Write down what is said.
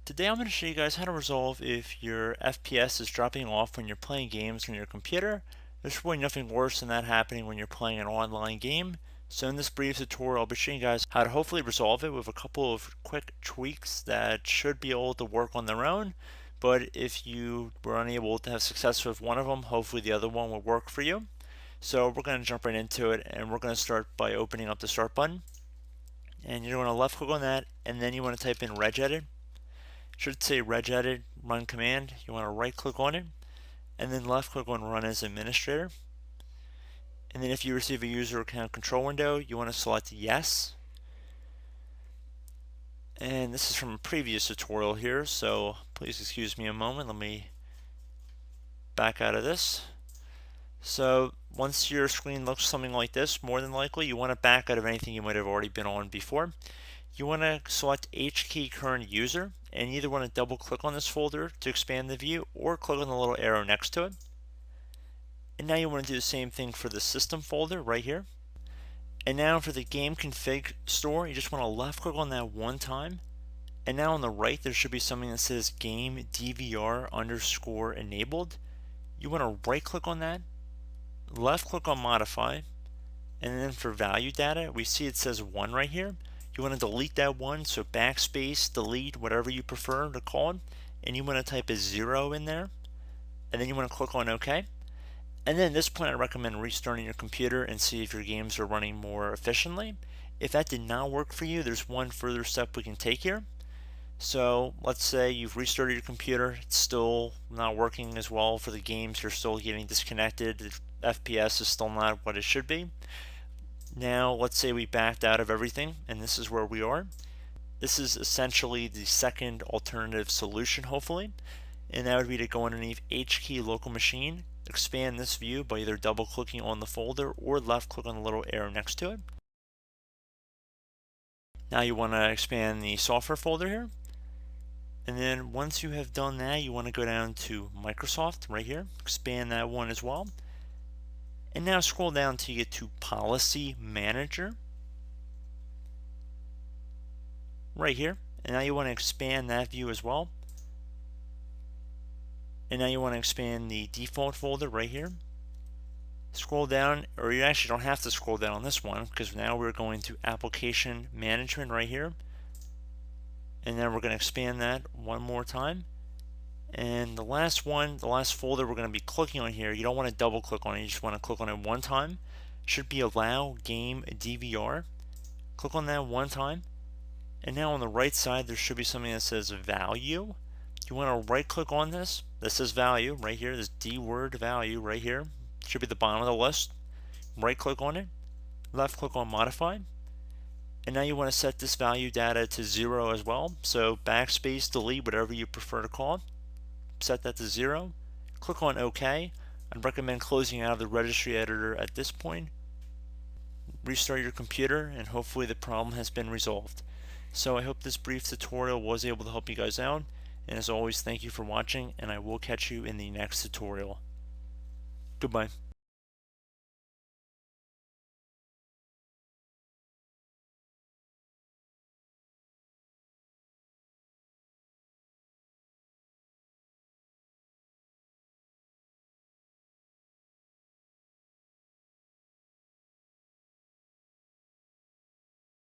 Today I'm going to show you guys how to resolve if your FPS is dropping off when you're playing games on your computer. There's really nothing worse than that happening when you're playing an online game. So in this brief tutorial I'll be showing you guys how to hopefully resolve it with a couple of quick tweaks that should be able to work on their own. But if you were unable to have success with one of them, hopefully the other one will work for you. So we're going to jump right into it, and we're going to start by opening up the start button. And you're going to left click on that, and then you want to type in regedit. Should say regedit run command. You want to right click on it and then left click on run as administrator. And then if you receive a user account control window, you want to select yes. And this is from a previous tutorial here, so please excuse me a moment. Let me back out of this. So once your screen looks something like this, more than likely you want to back out of anything you might have already been on before. You want to select H key current user, and you either want to double click on this folder to expand the view or click on the little arrow next to it. And now you want to do the same thing for the system folder right here. And now for the game config store, you just want to left click on that one time. And now on the right there should be something that says game DVR underscore enabled. You want to right click on that, left click on modify, and then for value data we see it says 1 right here. You want to delete that 1, so backspace, delete, whatever you prefer to call it, and you want to type a 0 in there, and then you want to click on OK. And then at this point I recommend restarting your computer and see if your games are running more efficiently. If that did not work for you, there's one further step we can take here. So let's say you've restarted your computer, it's still not working as well for the games, you're still getting disconnected, the FPS is still not what it should be. Now let's say we backed out of everything and this is where we are. This is essentially the second alternative solution hopefully, and that would be to go underneath H key local machine, expand this view by either double clicking on the folder or left click on the little arrow next to it. Now you want to expand the software folder here, and then once you have done that you want to go down to Microsoft right here, expand that one as well. And now scroll down till you get to Policy Manager right here. And now you want to expand that view as well. And now you want to expand the default folder right here. Scroll down, or you actually don't have to scroll down on this one because now we're going to Application Management right here. And then we're going to expand that one more time. And the last one, the last folder we're going to be clicking on here, you don't want to double click on it, you just want to click on it one time. Should be Allow Game DVR. Click on that one time. And now on the right side there should be something that says Value. You want to right click on this. This says Value right here, this D word value right here. Should be the bottom of the list. Right click on it. Left click on Modify. And now you want to set this value data to 0 as well. So backspace, delete, whatever you prefer to call it. Set that to 0. Click on OK. I'd recommend closing out of the registry editor at this point. Restart your computer and hopefully the problem has been resolved. So I hope this brief tutorial was able to help you guys out, and as always thank you for watching, and I will catch you in the next tutorial. Goodbye.